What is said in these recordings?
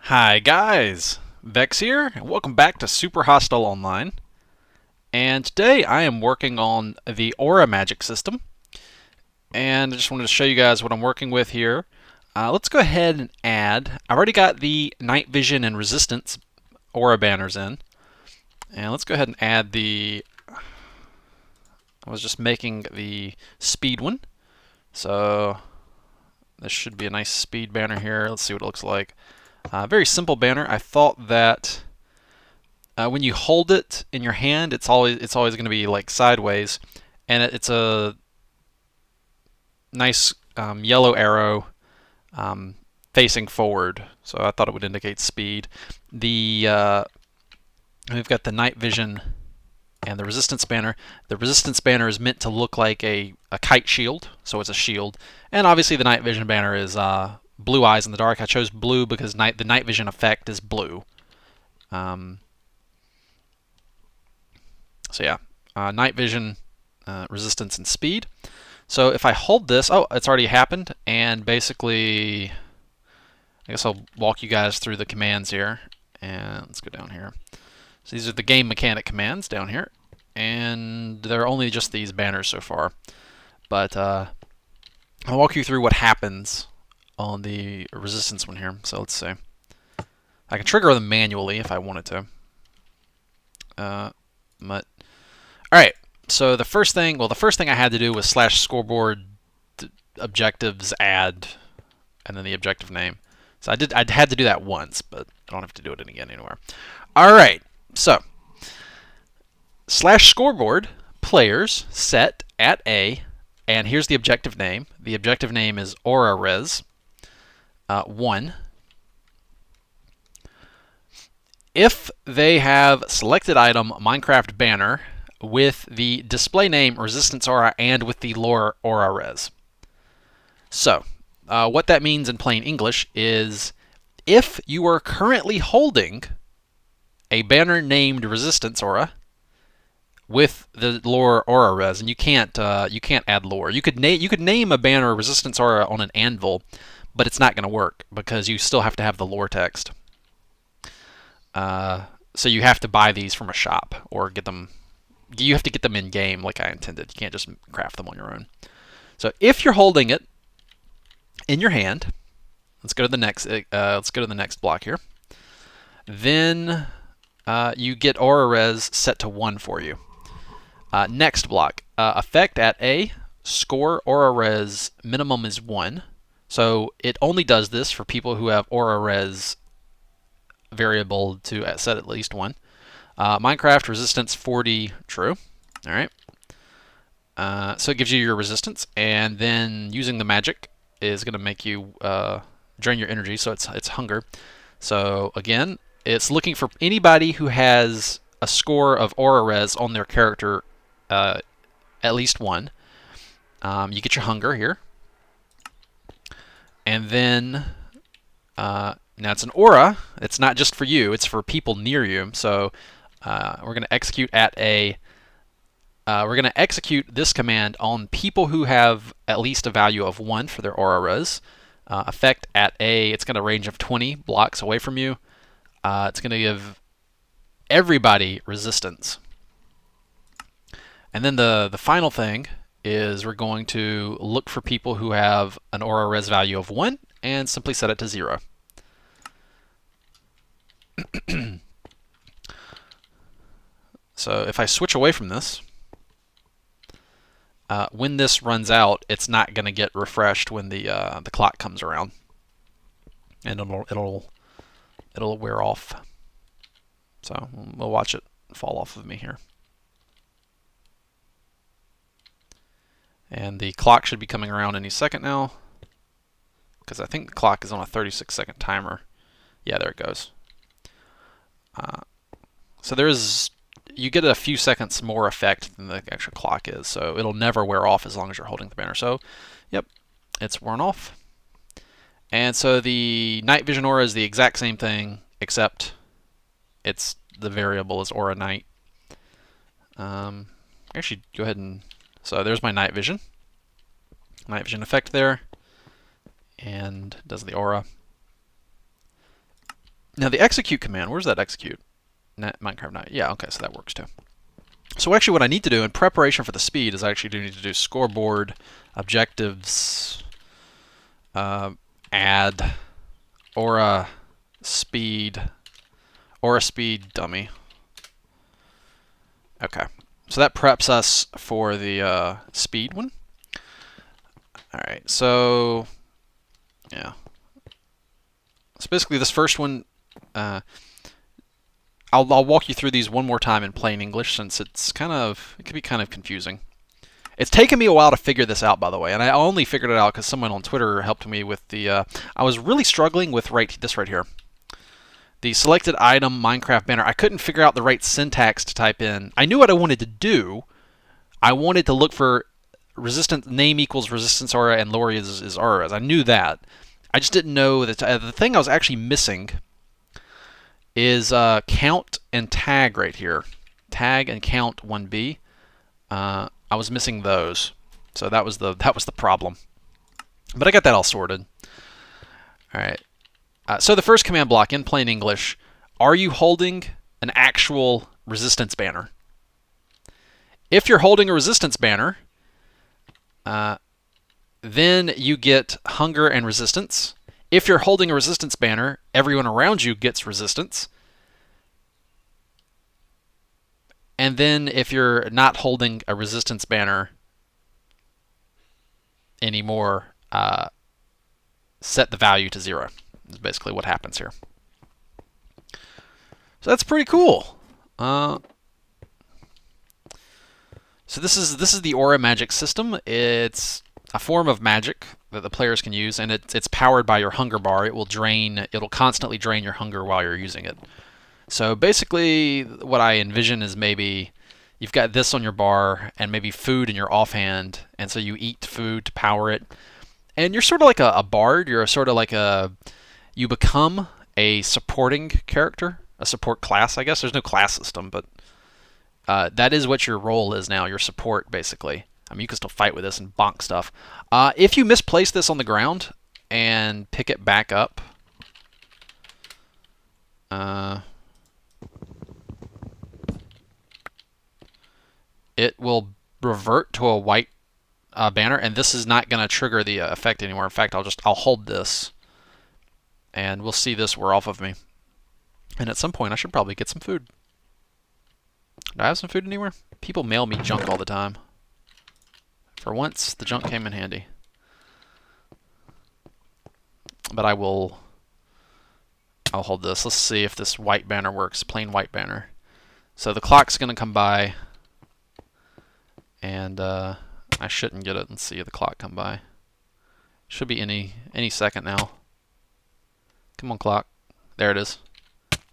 Hi guys, Vex here, and welcome back to Super Hostile Online. And today I am working on the Aura Magic system, and I just wanted to show you guys what I'm working with here. Let's go ahead and add. I've already got the Night Vision and Resistance Aura banners in, and let's go ahead and add the. I was just making the speed one, so this should be a nice speed banner here. Let's see what it looks like. Very simple banner. I thought that when you hold it in your hand, it's always going to be like sideways, and it's a nice yellow arrow facing forward. So I thought it would indicate speed. We've got the night vision and the resistance banner. The resistance banner is meant to look like a kite shield, so it's a shield. And obviously the night vision banner is blue eyes in the dark. I chose blue because the night vision effect is blue. So yeah, night vision, resistance, and speed. So if I hold this, oh, it's already happened, and basically, I guess I'll walk you guys through the commands here. And let's go down here. So these are the game mechanic commands down here, and they're only just these banners so far. But I'll walk you through what happens on the resistance one here. So let's see. I can trigger them manually if I wanted to. But alright, so the first thing I had to do was slash scoreboard objectives add, and then the objective name. So I had to do that once, but I don't have to do it again anywhere. Alright, so slash scoreboard players set at A, and here's the objective name. The objective name is Aura Res 1. If they have selected item Minecraft banner with the display name Resistance Aura and with the lore Aura Res. So, what that means in plain English is if you are currently holding a banner named Resistance Aura with the lore Aura Res, and you can't add lore. You could name a banner Resistance Aura on an anvil, but it's not going to work because you still have to have the lore text. So you have to buy these from a shop or get them. You have to get them in game like I intended. You can't just craft them on your own. So if you're holding it in your hand, let's go to the next. Let's go to the next block here. Then you get Aura Res set to 1 for you. Next block, effect at A, score Aura Res minimum is 1. So it only does this for people who have Aura Res variable to set at least 1. Minecraft resistance 40 true. All right. So it gives you your resistance, and then using the magic is going to make you drain your energy. So it's hunger. So again, it's looking for anybody who has a score of Aura Res on their character at least 1. You get your hunger here, and then now it's an aura. It's not just for you. It's for people near you. So we're going to execute at A. We're going to execute this command on people who have at least a value of 1 for their aura res. Effect at A. It's going to range of 20 blocks away from you. It's going to give everybody resistance. And then the final thing is we're going to look for people who have an aura res value of 1 and simply set it to 0. So if I switch away from this, when this runs out, it's not going to get refreshed when the clock comes around, and it'll wear off. So we'll watch it fall off of me here, and the clock should be coming around any second now, because I think the clock is on a 36-second timer. Yeah, there it goes. So you get a few seconds more effect than the actual clock is, so it'll never wear off as long as you're holding the banner. So, yep, it's worn off. And so the night vision aura is the exact same thing, except it's the variable is aura night. Actually, go ahead and so there's my night vision effect there, and does the aura. Now the execute command, where's that execute? Minecraft Night. Yeah, okay, so that works too. So actually what I need to do in preparation for the speed is I actually need to do scoreboard, objectives, add, aura speed dummy. Okay, so that preps us for the speed one. Alright, so yeah. So basically this first one, I'll walk you through these one more time in plain English since it can be kind of confusing. It's taken me a while to figure this out, by the way, and I only figured it out because someone on Twitter helped me with the. I was really struggling with this right here, the selected item Minecraft banner. I couldn't figure out the right syntax to type in. I knew what I wanted to do. I wanted to look for resistance name equals resistance aura and lore is auras. I knew that. I just didn't know that the thing I was actually missing is count and tag right here. Tag and count 1B. I was missing those, so that was the problem. But I got that all sorted. All right. So the first command block in plain English: are you holding an actual resistance banner? If you're holding a resistance banner, then you get hunger and resistance. If you're holding a resistance banner, everyone around you gets resistance. And then if you're not holding a resistance banner anymore, set the value to 0. Is basically what happens here. So that's pretty cool. So this is the aura magic system. It's a form of magic that the players can use, and it's powered by your hunger bar. It'll constantly drain your hunger while you're using it. So basically, what I envision is maybe you've got this on your bar and maybe food in your offhand, and so you eat food to power it. And you're sort of like a bard. You're sort of like you become a supporting character, a support class, I guess. There's no class system, but that is what your role is now. Your support, basically. I mean, you can still fight with this and bonk stuff. If you misplace this on the ground and pick it back up, it will revert to a white banner, and this is not going to trigger the effect anymore. In fact, I'll hold this, and we'll see this wear off of me. And at some point, I should probably get some food. Do I have some food anywhere? People mail me junk all the time. For once, the junk came in handy. But I'll hold this. Let's see if this white banner works. Plain white banner. So the clock's going to come by, and I shouldn't get it and see the clock come by. Should be any second now. Come on, clock. There it is.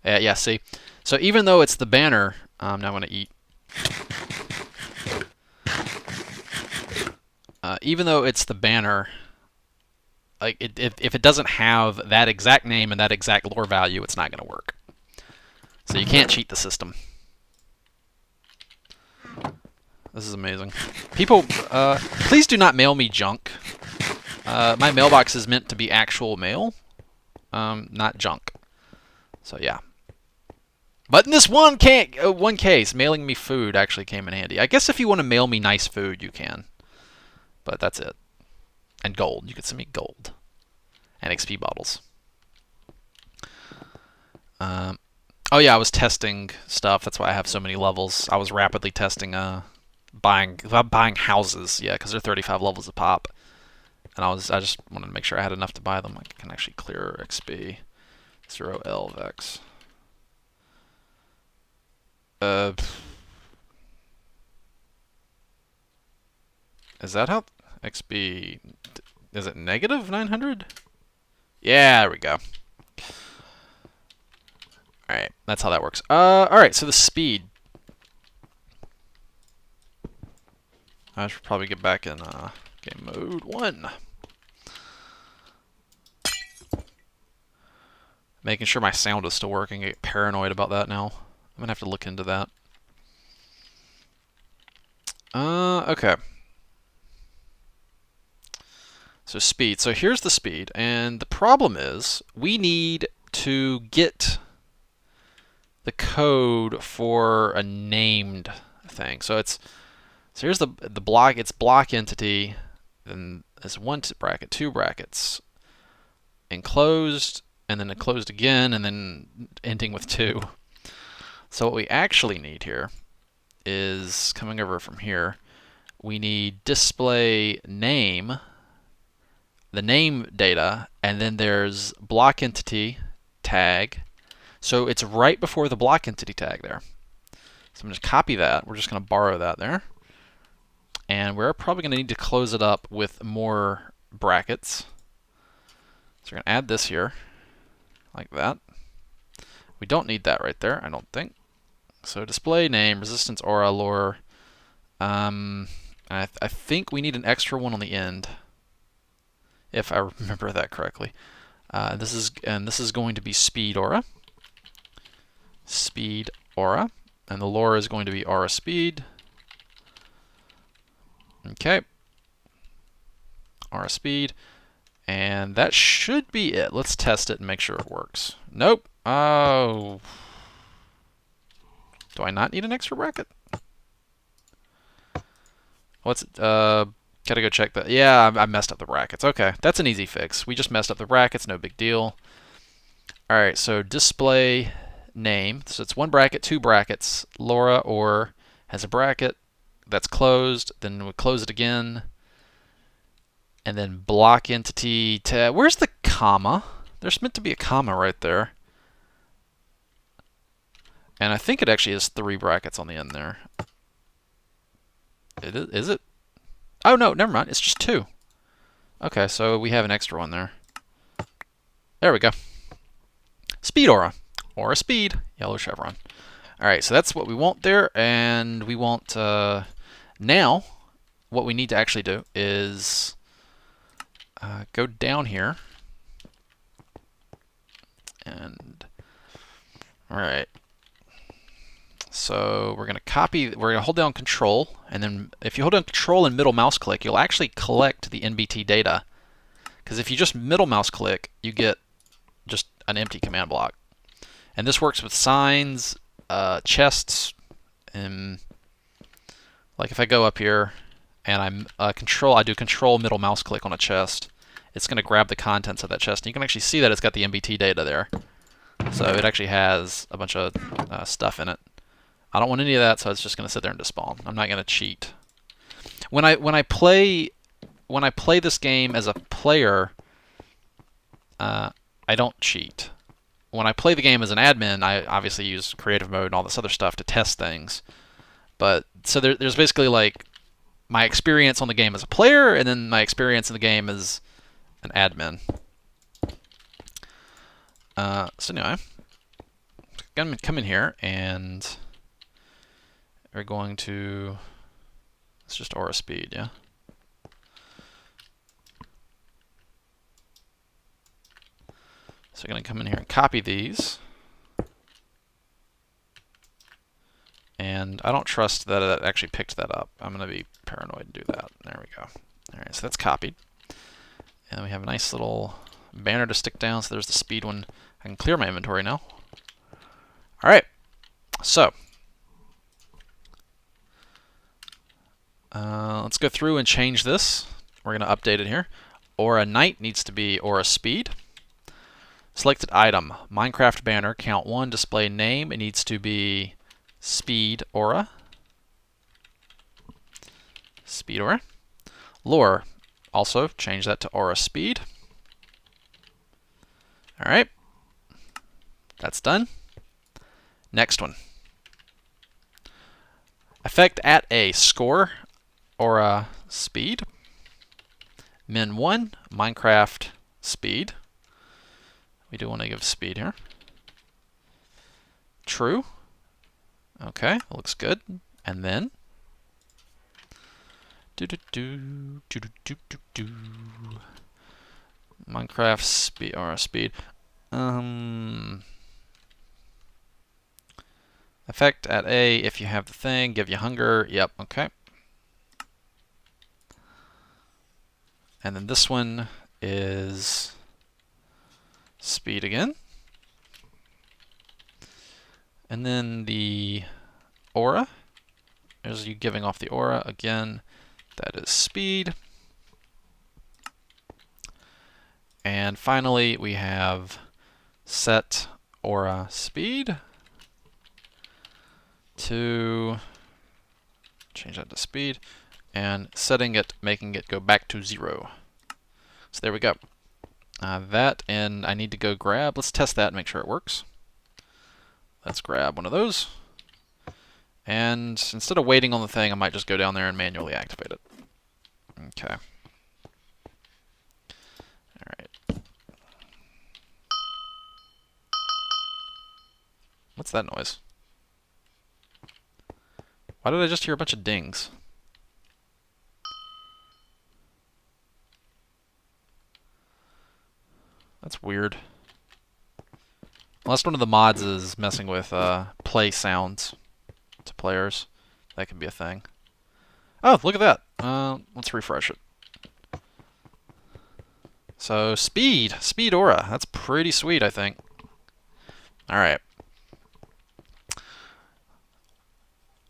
Yeah, see? So even though it's the banner, now I'm going to eat. Even though it's the banner, like if it doesn't have that exact name and that exact lore value, it's not going to work. So you can't cheat the system. This is amazing. People, please do not mail me junk. My mailbox is meant to be actual mail, not junk. So yeah. But in this one case, mailing me food actually came in handy. I guess if you want to mail me nice food, you can. But that's it. And gold. You could send me gold. And XP bottles. Oh yeah, I was testing stuff. That's why I have so many levels. I was rapidly testing buying houses. Yeah, because they're 35 levels a pop. And I just wanted to make sure I had enough to buy them. I can actually clear XP. 0L Vechs. Is that how XP... Is it negative 900? Yeah, there we go. Alright, that's how that works. Alright, so the speed. I should probably get back in game mode 1. Making sure my sound is still working. I get paranoid about that now. I'm gonna have to look into that. Okay. So speed. So here's the speed, and the problem is we need to get the code for a named thing. So here's the block. It's block entity. Then it's one bracket, two brackets, enclosed, and then enclosed again, and then ending with two. So what we actually need here is coming over from here. We need display name, the name data, and then there's block entity tag. So it's right before the block entity tag there. So I'm going to copy that. We're just going to borrow that there. And we're probably going to need to close it up with more brackets. So we're going to add this here, like that. We don't need that right there, I don't think. So display name, resistance, aura, lure. I think we need an extra one on the end, if I remember that correctly. This is going to be speed aura. Speed aura. And the lure is going to be aura speed. Okay. Aura speed. And that should be it. Let's test it and make sure it works. Nope. Oh. Do I not need an extra bracket? What's it? Gotta go check that. Yeah, I messed up the brackets. Okay, that's an easy fix. We just messed up the brackets, no big deal. Alright, so display name. So it's one bracket, two brackets. Laura or has a bracket that's closed, then we close it again. And then block entity tab. Where's the comma? There's meant to be a comma right there. And I think it actually has three brackets on the end there. Is it? Oh no, never mind. It's just two. Okay, so we have an extra one there. There we go. Speed aura. Aura speed. Yellow chevron. Alright, so that's what we want there. And we want... now, what we need to actually do is... go down here. And... Alright. So we're going to hold down Control, and then if you hold down Control and middle mouse click, you'll actually collect the NBT data. Because if you just middle mouse click, you get just an empty command block. And this works with signs, chests, and like if I go up here and I do Control middle mouse click on a chest, it's going to grab the contents of that chest. And you can actually see that it's got the NBT data there. So it actually has a bunch of stuff in it. I don't want any of that, so it's just going to sit there and despawn. I'm not going to cheat. When I play this game as a player, I don't cheat. When I play the game as an admin, I obviously use creative mode and all this other stuff to test things. But so there's basically like my experience on the game as a player, and then my experience in the game as an admin. So anyway, I'm going to come in here and we're going to, it's just aura speed, yeah? So we're going to come in here and copy these. And I don't trust that it actually picked that up. I'm going to be paranoid and do that. There we go. Alright, so that's copied. And we have a nice little banner to stick down. So there's the speed one. I can clear my inventory now. Alright, so let's go through and change this. We're going to update it here. Aura Night needs to be Aura Speed. Selected item, Minecraft banner, count 1, display name. It needs to be Speed Aura. Speed Aura. Lure, also change that to Aura Speed. Alright, that's done. Next one. Effect at a score, Aura Speed. Min 1, Minecraft Speed. We do want to give speed here. True. Okay, looks good. And then Minecraft speed or speed. Effect at A if you have the thing, give you hunger. Yep, okay. And then this one is speed again. And then the aura. There's you giving off the aura. Again, that is speed. And finally, we have set aura speed to change that to speed and setting it, making it go back to 0. So there we go. That, and I need to go grab, let's test that and make sure it works. Let's grab one of those. And instead of waiting on the thing, I might just go down there and manually activate it. Okay. Alright. What's that noise? Why did I just hear a bunch of dings? That's weird. Unless one of the mods is messing with play sounds to players. That could be a thing. Oh, look at that. Let's refresh it. So, speed aura. That's pretty sweet, I think. Alright.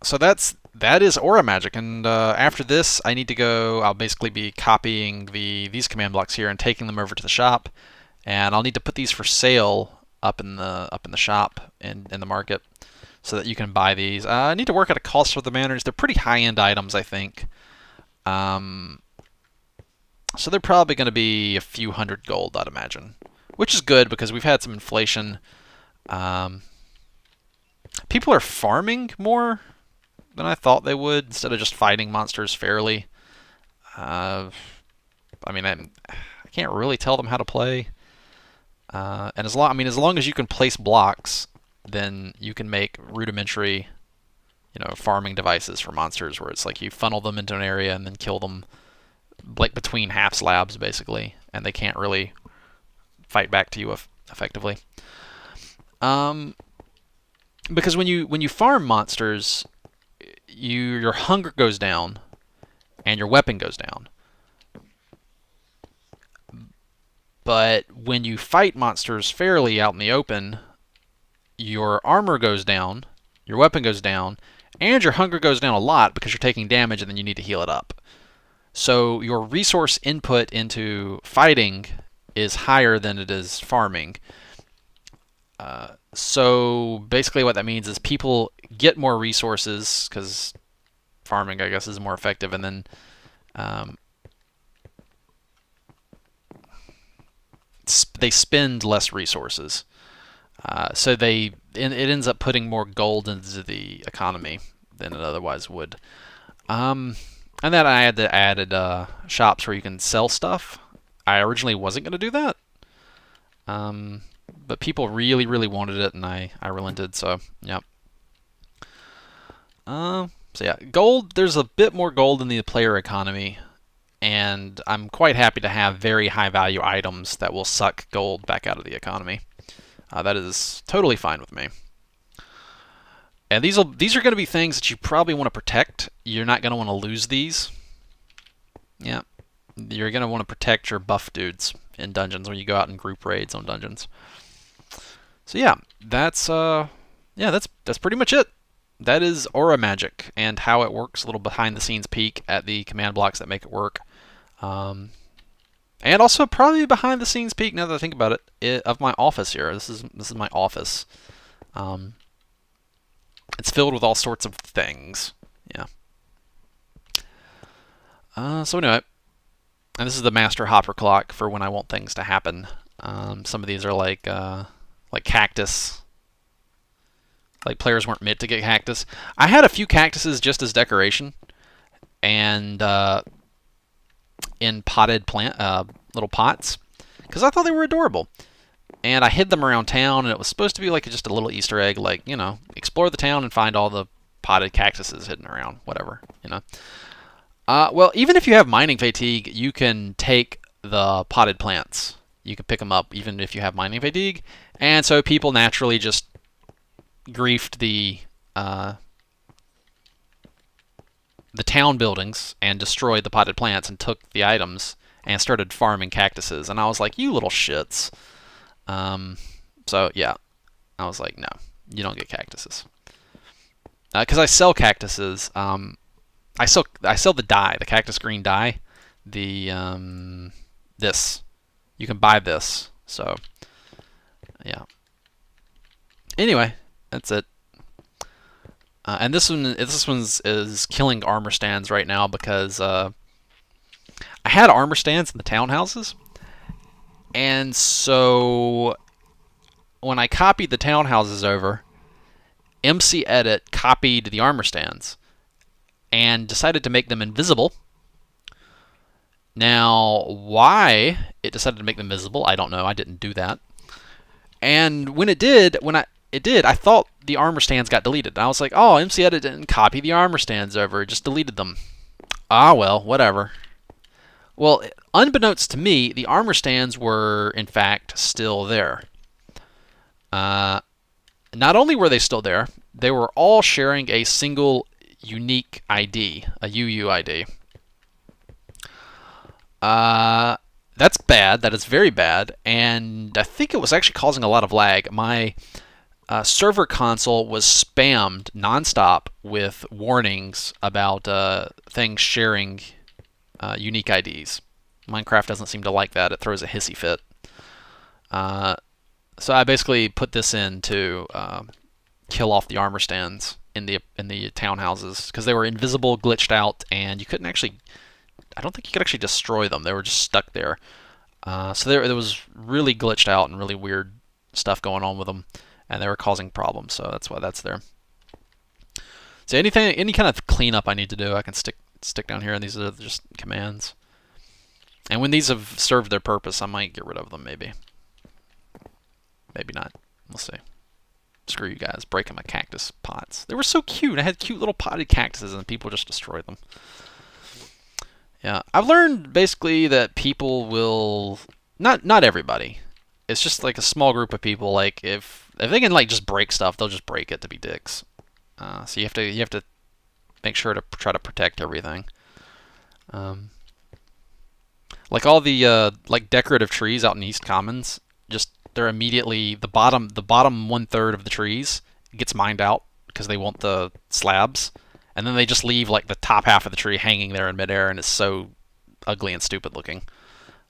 So that is aura magic, and after this I need to go, I'll basically be copying these command blocks here and taking them over to the shop, and I'll need to put these for sale up in the shop in the market so that you can buy these. I need to work out a cost for the manners. They're pretty high-end items, I think. So they're probably going to be a few hundred gold, I'd imagine, which is good because we've had some inflation. People are farming more than I thought they would instead of just fighting monsters fairly. I mean, I can't really tell them how to play. And as long as you can place blocks, then you can make rudimentary, farming devices for monsters where it's like you funnel them into an area and then kill them, like between half slabs basically, and they can't really fight back to you effectively. Because when you farm monsters, your hunger goes down and your weapon goes down. But when you fight monsters fairly out in the open, your armor goes down, your weapon goes down, and your hunger goes down a lot because you're taking damage and then you need to heal it up. So your resource input into fighting is higher than it is farming. So basically what that means is people get more resources because farming, I guess, is more effective, and then they spend less resources. So it ends up putting more gold into the economy than it otherwise would. And then I added shops where you can sell stuff. I originally wasn't going to do that. But people really, really wanted it, and I relented, so, yep. So yeah, gold, there's a bit more gold in the player economy, and I'm quite happy to have very high-value items that will suck gold back out of the economy. That is totally fine with me. And these are going to be things that you probably want to protect. You're not going to want to lose these. Yeah, you're going to want to protect your buff dudes in dungeons when you go out in group raids on dungeons. So yeah, that's pretty much it. That is aura magic and how it works. A little behind the scenes peek at the command blocks that make it work, and also probably behind the scenes peek, now that I think about it, of my office here. This is my office. It's filled with all sorts of things. Yeah. So anyway, and this is the master hopper clock for when I want things to happen. Some of these are like cactus. Like players weren't meant to get cactus. I had a few cactuses just as decoration, and in potted plant little pots, because I thought they were adorable. And I hid them around town, and it was supposed to be like just a little Easter egg, like, explore the town and find all the potted cactuses hidden around, whatever, Well, even if you have mining fatigue, you can take the potted plants. You can pick them up even if you have mining fatigue, and so people naturally just griefed the town buildings and destroyed the potted plants and took the items and started farming cactuses. And I was like, you little shits. So yeah, I was like, no, you don't get cactuses. Because I sell cactuses. I sell the dye, the cactus green dye. This. You can buy this. So, yeah. Anyway, that's it. And this one's is killing armor stands right now because I had armor stands in the townhouses, and so when I copied the townhouses over, MC Edit copied the armor stands and decided to make them invisible. Now, why it decided to make them visible, I don't know. I didn't do that. And when it did, I thought the armor stands got deleted. And I was like, oh, MC Edit didn't copy the armor stands over. It just deleted them. Ah, well, whatever. Well, unbeknownst to me, the armor stands were, in fact, still there. Not only were they still there, they were all sharing a single unique ID, a UUID. That's bad. That is very bad. And I think it was actually causing a lot of lag. My server console was spammed nonstop with warnings about things sharing unique IDs. Minecraft doesn't seem to like that. It throws a hissy fit. So I basically put this in to kill off the armor stands in the townhouses because they were invisible, glitched out, and you couldn't actually. I don't think you could actually destroy them. They were just stuck there. So there was really glitched out and really weird stuff going on with them, and they were causing problems. So that's why that's there. So any kind of cleanup I need to do, I can stick down here, and these are just commands. And when these have served their purpose, I might get rid of them, maybe. Maybe not. We'll see. Screw you guys, breaking my cactus pots. They were so cute. I had cute little potted cactuses, and people just destroyed them. Yeah, I've learned basically that people will not everybody. It's just like a small group of people. Like if they can like just break stuff, they'll just break it to be dicks. So you have to make sure to try to protect everything. Like all the like decorative trees out in East Commons, just they're immediately the bottom 1/3 of the trees gets mined out because they want the slabs. And then they just leave like the top half of the tree hanging there in midair, and it's so ugly and stupid looking.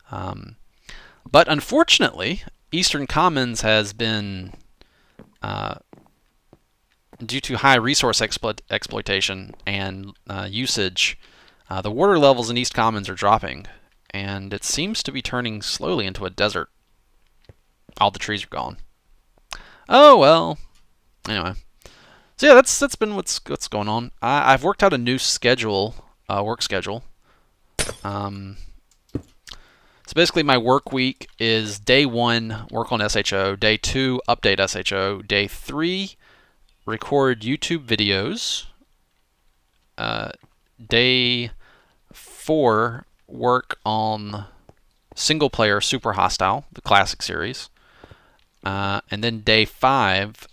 But unfortunately, Eastern Commons has been, due to high resource exploitation and usage, the water levels in East Commons are dropping, and it seems to be turning slowly into a desert. All the trees are gone. Oh well. Anyway. So yeah, that's been what's going on. I've worked out a new schedule, work schedule. So basically, my work week is day 1 work on SHO, day 2 update SHO, day 3 record YouTube videos, day 4 work on single player Super Hostile, the classic series, and then day 5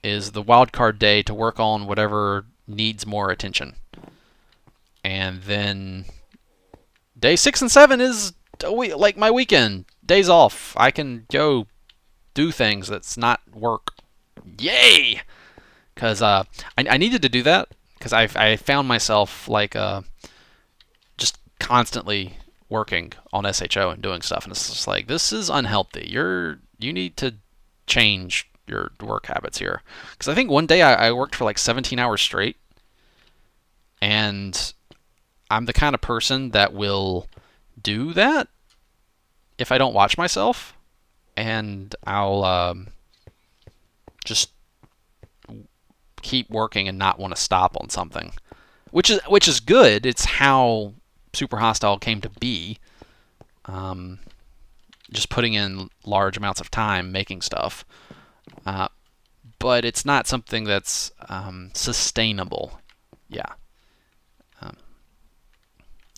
is the wildcard day to work on whatever needs more attention. And then day 6 and 7 is like my weekend. Days off. I can go do things that's not work. Yay! Because I needed to do that because I found myself like just constantly working on SHO and doing stuff. And it's just like, this is unhealthy. You need to change your work habits here. Because I think one day I worked for like 17 hours straight, and I'm the kind of person that will do that if I don't watch myself, and I'll just keep working and not want to stop on something, which is good. It's how Super Hostile came to be. Just putting in large amounts of time making stuff. But it's not something that's sustainable. Yeah.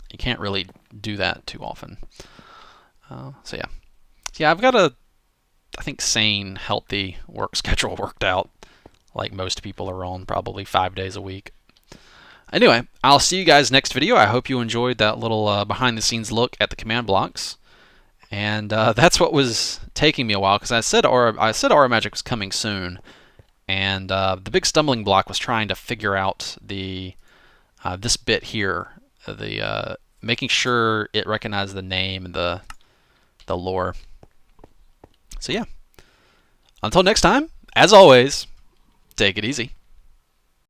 You can't really do that too often. So yeah. Yeah, I've got a, I think, sane, healthy work schedule worked out, like most people are on, probably 5 days a week. Anyway, I'll see you guys next video. I hope you enjoyed that little behind-the-scenes look at the command blocks. And that's what was taking me a while, because I said Aura Magic was coming soon, And the big stumbling block was trying to figure out the this bit here, the making sure it recognized the name and the lore. So yeah. Until next time, as always, take it easy.